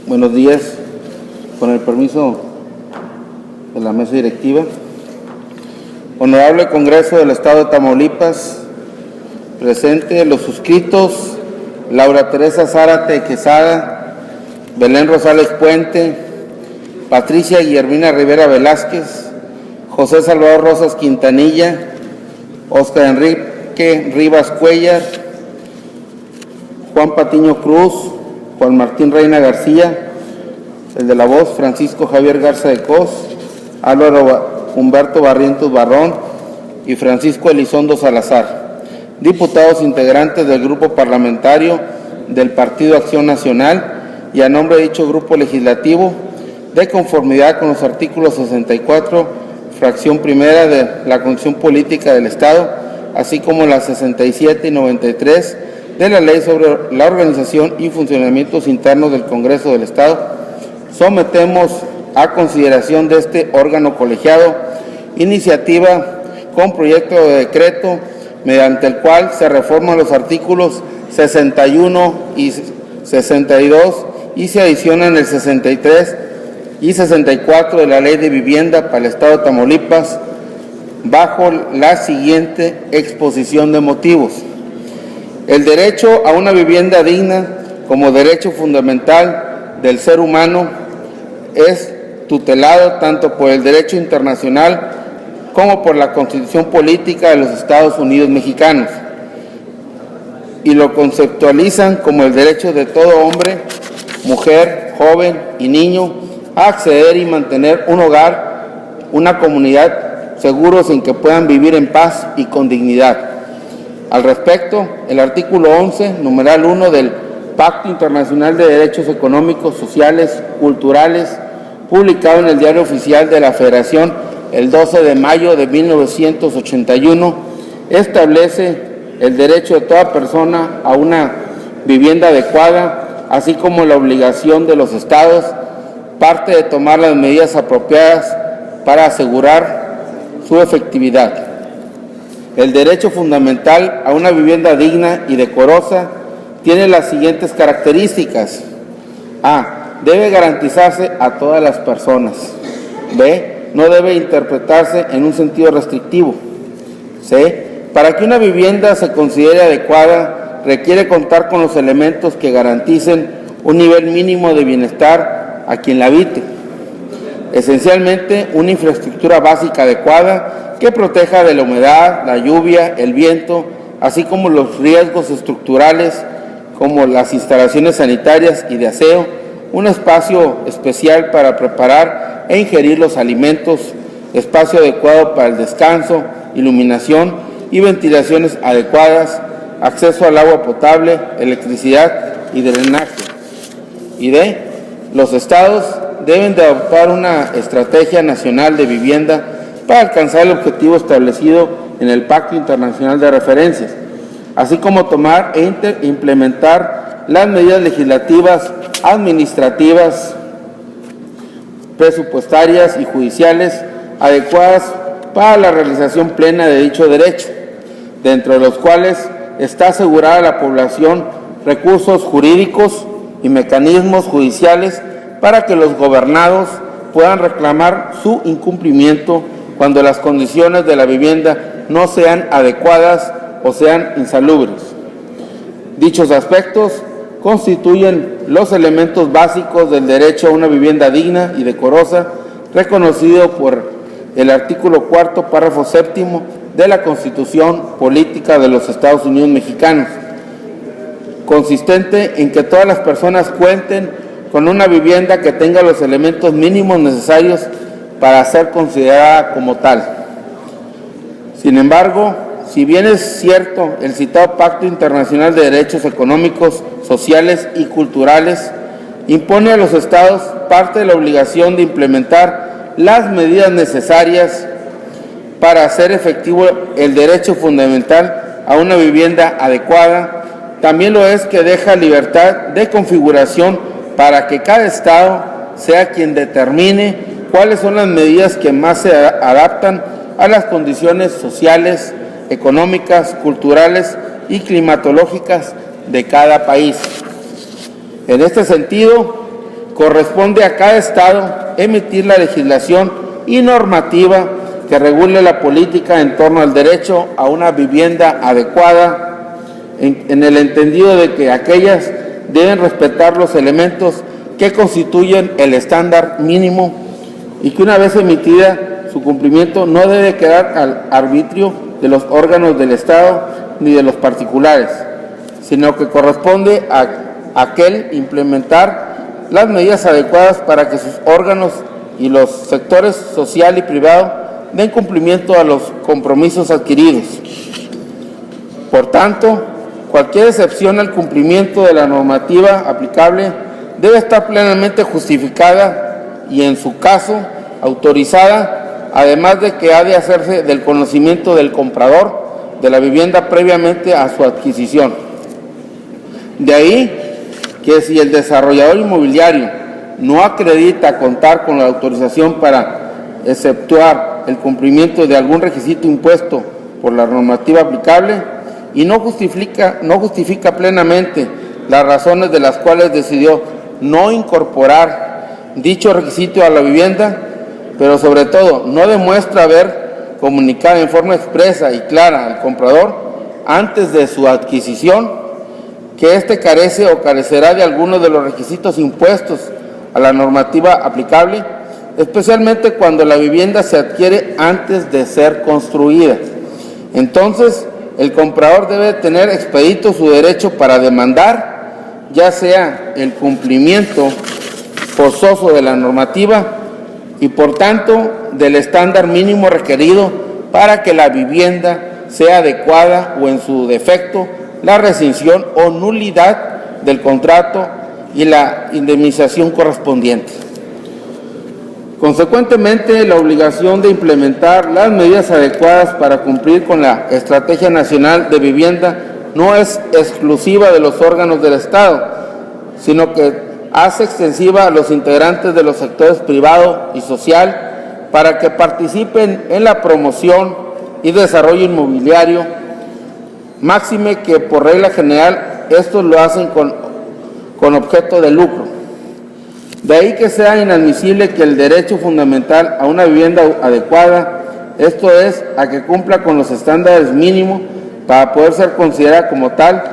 Buenos días. Con el permiso de la mesa directiva. Honorable Congreso del Estado de Tamaulipas, presente los suscritos: Laura Teresa Zárate Quesada, Belén Rosales Puente, Patricia Guillermina Rivera Velázquez, José Salvador Rosas Quintanilla, Óscar Enrique Rivas Cuellar, Juan Patiño Cruz, Juan Martín Reina García, el de la voz Francisco Javier Garza de Cos, Álvaro Humberto Barrientos Barrón y Francisco Elizondo Salazar, diputados integrantes del grupo parlamentario del Partido Acción Nacional, y a nombre de dicho grupo legislativo, de conformidad con los artículos 64, fracción primera de la Constitución Política del Estado, así como las 67 y 93 de la Ley sobre la Organización y Funcionamientos Internos del Congreso del Estado, sometemos a consideración de este órgano colegiado iniciativa con proyecto de decreto mediante el cual se reforman los artículos 61 y 62 y se adicionan el 63 y 64 de la Ley de Vivienda para el Estado de Tamaulipas, bajo la siguiente exposición de motivos. El derecho a una vivienda digna como derecho fundamental del ser humano es tutelado tanto por el derecho internacional como por la Constitución Política de los Estados Unidos Mexicanos, y lo conceptualizan como el derecho de todo hombre, mujer, joven y niño a acceder y mantener un hogar, una comunidad seguros en que puedan vivir en paz y con dignidad. Al respecto, el artículo 11, numeral 1 del Pacto Internacional de Derechos Económicos, Sociales, Culturales, publicado en el Diario Oficial de la Federación el 12 de mayo de 1981, establece el derecho de toda persona a una vivienda adecuada, así como la obligación de los estados, parte de tomar las medidas apropiadas para asegurar su efectividad. El derecho fundamental a una vivienda digna y decorosa tiene las siguientes características. A. Debe garantizarse a todas las personas. B. No debe interpretarse en un sentido restrictivo. C. Para que una vivienda se considere adecuada, requiere contar con los elementos que garanticen un nivel mínimo de bienestar a quien la habite. Esencialmente, una infraestructura básica adecuada que proteja de la humedad, la lluvia, el viento, así como los riesgos estructurales como las instalaciones sanitarias y de aseo, un espacio especial para preparar e ingerir los alimentos, espacio adecuado para el descanso, iluminación y ventilaciones adecuadas, acceso al agua potable, electricidad y drenaje. Y D. Los estados deben de adoptar una estrategia nacional de vivienda para alcanzar el objetivo establecido en el Pacto Internacional de Referencias, así como tomar e implementar las medidas legislativas, administrativas, presupuestarias y judiciales adecuadas para la realización plena de dicho derecho, dentro de los cuales está asegurada a la población recursos jurídicos y mecanismos judiciales para que los gobernados puedan reclamar su incumplimiento cuando las condiciones de la vivienda no sean adecuadas o sean insalubres. Dichos aspectos constituyen los elementos básicos del derecho a una vivienda digna y decorosa, reconocido por el artículo 4, párrafo 7 de la Constitución Política de los Estados Unidos Mexicanos, consistente en que todas las personas cuenten con una vivienda que tenga los elementos mínimos necesarios para ser considerada como tal. Sin embargo, si bien es cierto, el citado Pacto Internacional de Derechos Económicos, Sociales y Culturales impone a los estados parte de la obligación de implementar las medidas necesarias para hacer efectivo el derecho fundamental a una vivienda adecuada, también lo es que deja libertad de configuración para que cada estado sea quien determine cuáles son las medidas que más se adaptan a las condiciones sociales, económicas, culturales y climatológicas de cada país. En este sentido, corresponde a cada estado emitir la legislación y normativa que regule la política en torno al derecho a una vivienda adecuada, en el entendido de que aquellas deben respetar los elementos que constituyen el estándar mínimo y que una vez emitida su cumplimiento no debe quedar al arbitrio de los órganos del Estado ni de los particulares, sino que corresponde a aquel implementar las medidas adecuadas para que sus órganos y los sectores social y privado den cumplimiento a los compromisos adquiridos. Por tanto, cualquier excepción al cumplimiento de la normativa aplicable debe estar plenamente justificada y, en su caso, autorizada, además de que ha de hacerse del conocimiento del comprador de la vivienda previamente a su adquisición. De ahí que si el desarrollador inmobiliario no acredita contar con la autorización para exceptuar el cumplimiento de algún requisito impuesto por la normativa aplicable y no justifica plenamente las razones de las cuales decidió no incorporar dicho requisito a la vivienda, pero sobre todo no demuestra haber comunicado en forma expresa y clara al comprador antes de su adquisición que éste carece o carecerá de alguno de los requisitos impuestos a la normativa aplicable, especialmente cuando la vivienda se adquiere antes de ser construida. Entonces, el comprador debe tener expedito su derecho para demandar, ya sea el cumplimiento forzoso de la normativa y, por tanto, del estándar mínimo requerido para que la vivienda sea adecuada o, en su defecto, la rescisión o nulidad del contrato y la indemnización correspondiente. Consecuentemente, la obligación de implementar las medidas adecuadas para cumplir con la Estrategia Nacional de Vivienda no es exclusiva de los órganos del Estado, sino que hace extensiva a los integrantes de los sectores privado y social para que participen en la promoción y desarrollo inmobiliario, máxime que por regla general estos lo hacen con objeto de lucro. De ahí que sea inadmisible que el derecho fundamental a una vivienda adecuada, esto es, a que cumpla con los estándares mínimos para poder ser considerada como tal,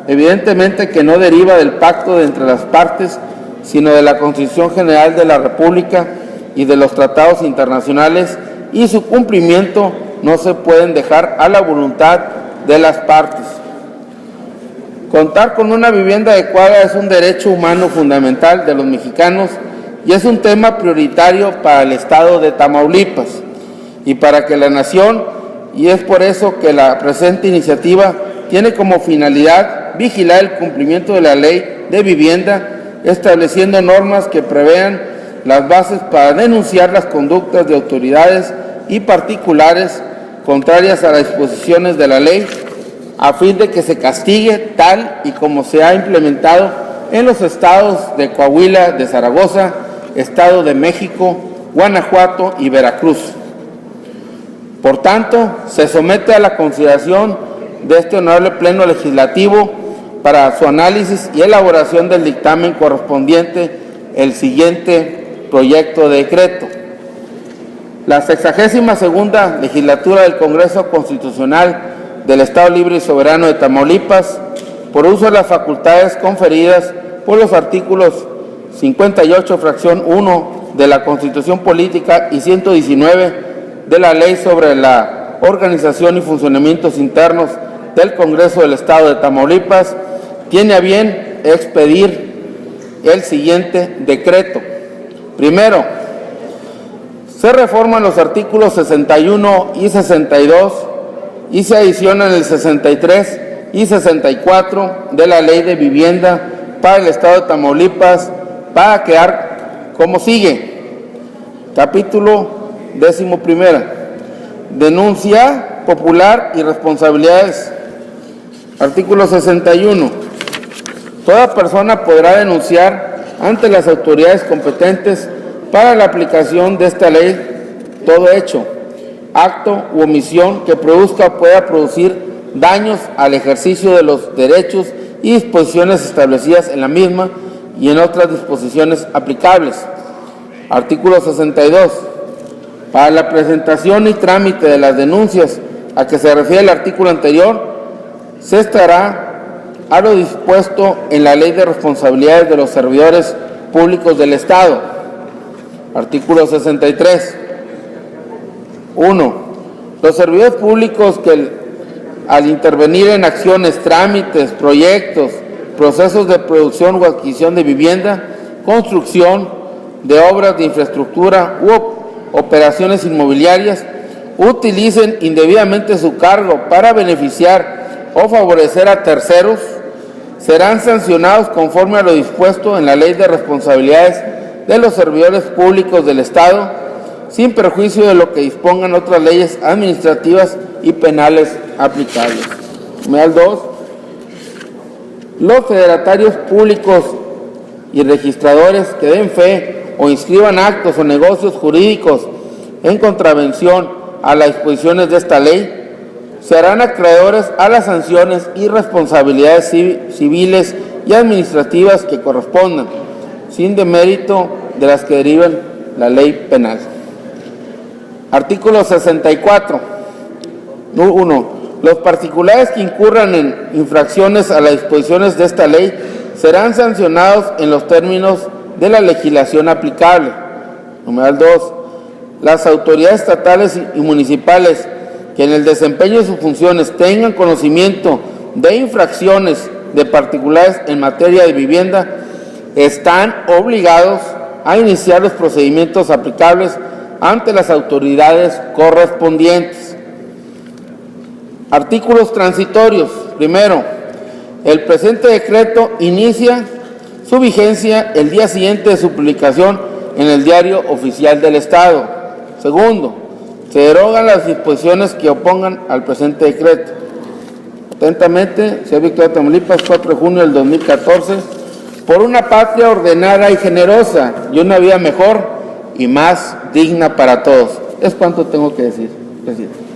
evidentemente que no deriva del pacto de entre las partes, sino de la Constitución General de la República y de los tratados internacionales, y su cumplimiento no se pueden dejar a la voluntad de las partes. Contar con una vivienda adecuada es un derecho humano fundamental de los mexicanos y es un tema prioritario para el estado de Tamaulipas y para que la nación, y es por eso que la presente iniciativa tiene como finalidad vigilar el cumplimiento de la ley de vivienda, estableciendo normas que prevean las bases para denunciar las conductas de autoridades y particulares contrarias a las disposiciones de la ley, a fin de que se castigue tal y como se ha implementado en los estados de Coahuila, de Zaragoza, Estado de México, Guanajuato y Veracruz. Por tanto, se somete a la consideración de este honorable Pleno Legislativo para su análisis y elaboración del dictamen correspondiente el siguiente proyecto de decreto. La 62ª Legislatura del Congreso Constitucional del Estado Libre y Soberano de Tamaulipas, por uso de las facultades conferidas por los artículos 58, fracción 1 de la Constitución Política y 119 de la Ley sobre la Organización y Funcionamientos Internos del Congreso del Estado de Tamaulipas, tiene a bien expedir el siguiente decreto. Primero, se reforman los artículos 61 y 62 y se adicionan el 63 y 64 de la Ley de Vivienda para el Estado de Tamaulipas para quedar como sigue. Capítulo 11. Denuncia popular y responsabilidades. Artículo 61. Toda persona podrá denunciar ante las autoridades competentes para la aplicación de esta ley todo hecho, acto u omisión que produzca o pueda producir daños al ejercicio de los derechos y disposiciones establecidas en la misma y en otras disposiciones aplicables. Artículo 62. Para la presentación y trámite de las denuncias a que se refiere el artículo anterior, se estará a lo dispuesto en la Ley de Responsabilidades de los Servidores Públicos del Estado. Artículo 63. 1. Los servidores públicos que al intervenir en acciones, trámites, proyectos, procesos de producción o adquisición de vivienda, construcción de obras de infraestructura u operaciones inmobiliarias, utilicen indebidamente su cargo para beneficiar o favorecer a terceros, serán sancionados conforme a lo dispuesto en la Ley de Responsabilidades de los Servidores Públicos del Estado, sin perjuicio de lo que dispongan otras leyes administrativas y penales aplicables. Numeral 2. Los federatarios públicos y registradores que den fe o inscriban actos o negocios jurídicos en contravención a las disposiciones de esta ley serán acreedores a las sanciones y responsabilidades civiles y administrativas que correspondan, sin demérito de las que deriven la ley penal. Artículo 64. 1. Los particulares que incurran en infracciones a las disposiciones de esta ley serán sancionados en los términos de la legislación aplicable. Numeral 2. Las autoridades estatales y municipales que en el desempeño de sus funciones tengan conocimiento de infracciones de particulares en materia de vivienda están obligados a iniciar los procedimientos aplicables ante las autoridades correspondientes. Artículos transitorios. Primero, el presente decreto inicia su vigencia el día siguiente de su publicación en el Diario Oficial del Estado. Segundo, se derogan las disposiciones que opongan al presente decreto. Atentamente, Ciudad Victoria, Tamaulipas, 4 de junio del 2014, por una patria ordenada y generosa y una vida mejor y más digna para todos. Es cuanto tengo que decir, presidente.